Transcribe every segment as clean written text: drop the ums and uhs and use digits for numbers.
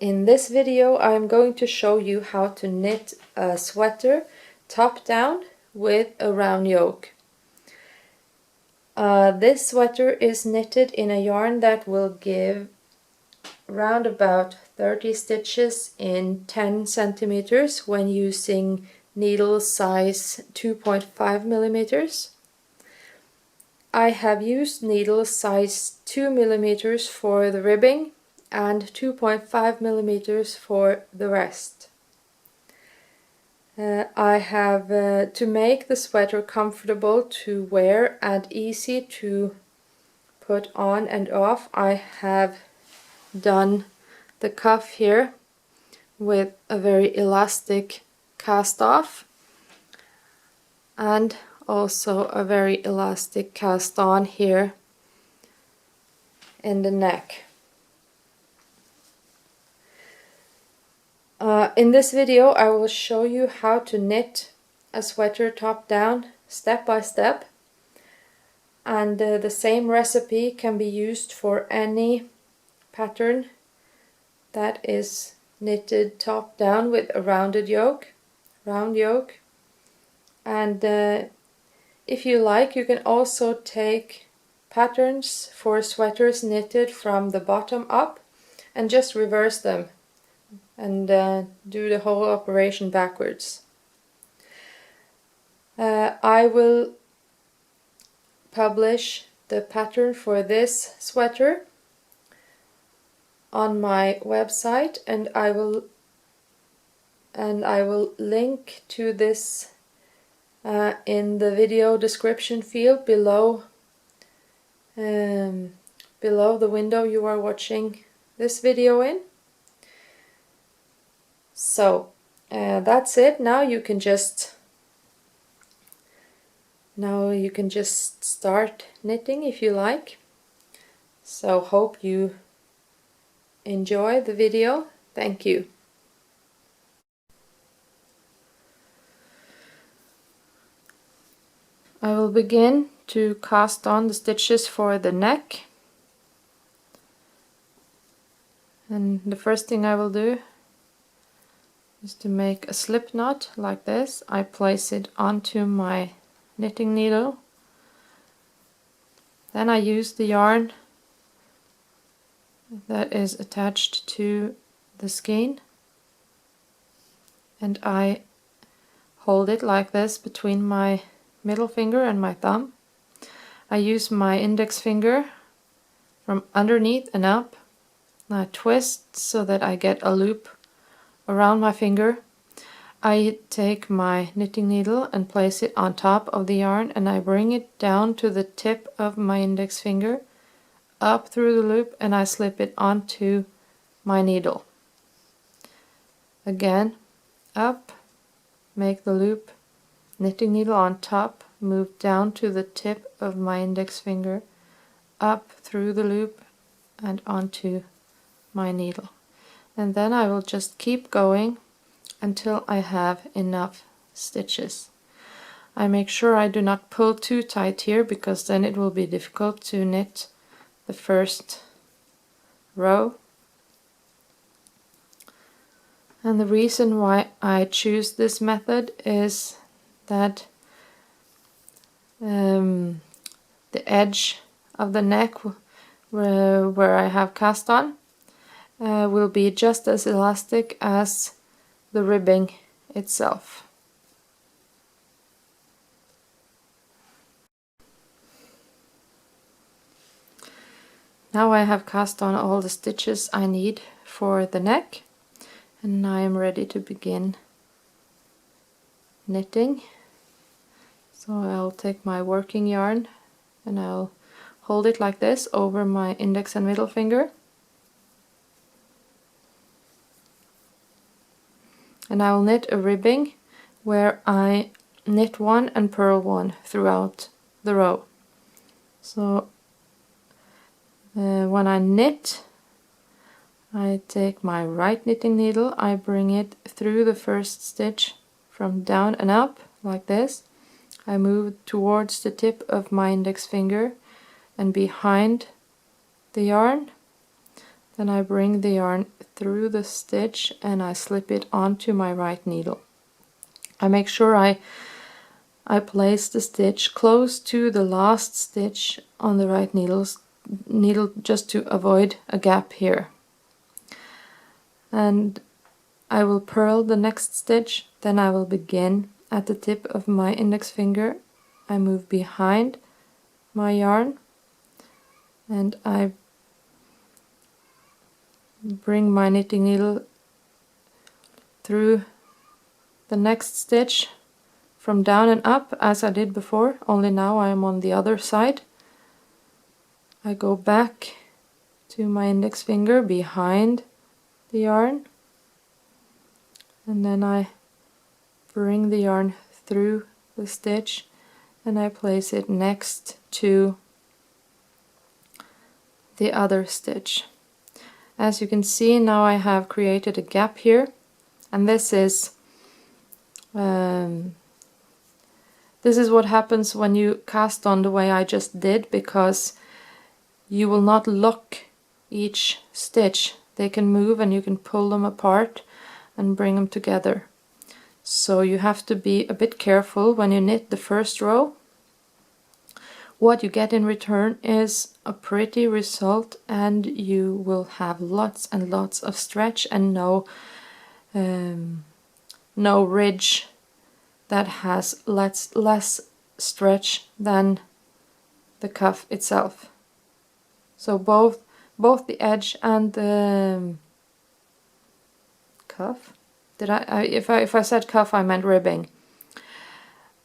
In this video I'm going to show you how to knit a sweater top down with a round yoke. This sweater is knitted in a yarn that will give round about 30 stitches in 10 centimeters when using needle size 2.5 millimeters. I have used needle size 2 millimeters for the ribbing and 2.5 millimeters for the rest. I have, to make the sweater comfortable to wear and easy to put on and off, I have done the cuff here with a very elastic cast off and also a very elastic cast on here in the neck. In this video I will show you how to knit a sweater top down step by step, and the same recipe can be used for any pattern that is knitted top down with a round yoke. And if you like, you can also take patterns for sweaters knitted from the bottom up and just reverse them and do the whole operation backwards. I will publish the pattern for this sweater on my website, and I will link to this in the video description field below below the window you are watching this video in. So that's it. Now you can just start knitting if you like. So hope you enjoy the video. Thank you. I will begin to cast on the stitches for the neck, and the first thing I will do is to make a slip knot like this. I place it onto my knitting needle, then I use the yarn that is attached to the skein and I hold it like this between my middle finger and my thumb. I use my index finger from underneath and up, and I twist so that I get a loop around my finger. I take my knitting needle and place it on top of the yarn, and I bring it down to the tip of my index finger, up through the loop, and I slip it onto my needle. Again, up, make the loop, knitting needle on top, move down to the tip of my index finger, up through the loop and onto my needle. And then I will just keep going until I have enough stitches. I make sure I do not pull too tight here, because then it will be difficult to knit the first row. And the reason why I choose this method is that the edge of the neck where I have cast on will be just as elastic as the ribbing itself. Now I have cast on all the stitches I need for the neck, and I am ready to begin knitting. So I'll take my working yarn and I'll hold it like this over my index and middle finger. And I will knit a ribbing where I knit one and purl one throughout the row. So when I knit, I take my right knitting needle, I bring it through the first stitch from down and up like this. I move towards the tip of my index finger and behind the yarn. Then I bring the yarn through the stitch and I slip it onto my right needle. I make sure I place the stitch close to the last stitch on the right needle just to avoid a gap here. And I will purl the next stitch, then I will begin at the tip of my index finger. I move behind my yarn and I bring my knitting needle through the next stitch from down and up as I did before, only now I am on the other side. I go back to my index finger behind the yarn and then I bring the yarn through the stitch and I place it next to the other stitch. As you can see, now I have created a gap here, and this is what happens when you cast on the way I just did, because you will not lock each stitch. They can move and you can pull them apart and bring them together. So you have to be a bit careful when you knit the first row. What you get in return is a pretty result, and you will have lots and lots of stretch and no ridge that has less stretch than the cuff itself. So both the edge and the cuff. If I said cuff, I meant ribbing.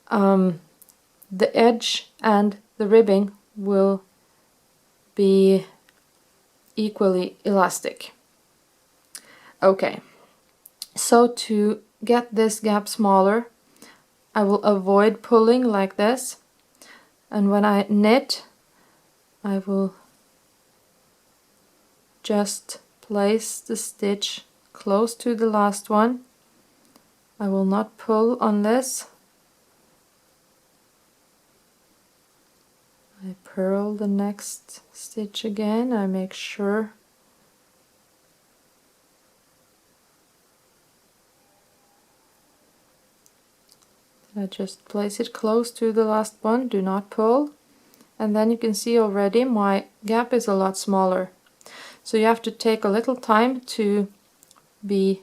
The edge and the ribbing will be equally elastic. Okay, so to get this gap smaller, I will avoid pulling like this, and when I knit, I will just place the stitch close to the last one. I will not pull on this. I purl the next stitch again. I make sure that I just place it close to the last one, do not pull, and then you can see already my gap is a lot smaller. So you have to take a little time to be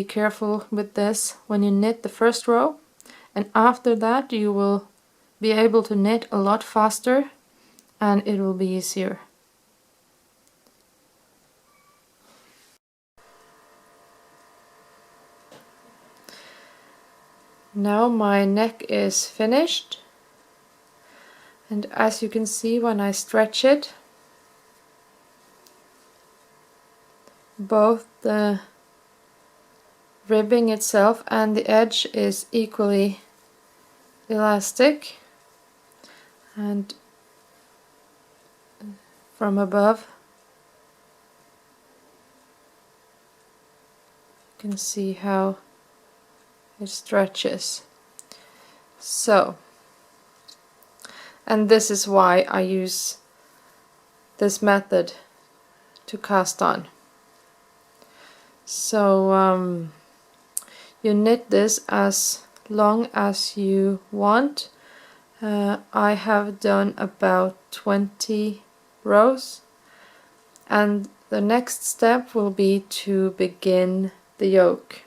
careful with this when you knit the first row, and after that you will be able to knit a lot faster and it will be easier. Now my neck is finished, and as you can see, when I stretch it, both the ribbing itself and the edge is equally elastic, and from above you can see how it stretches. So, and this is why I use this method to cast on. So you knit this as long as you want. I have done about 20 rows, and the next step will be to begin the yoke.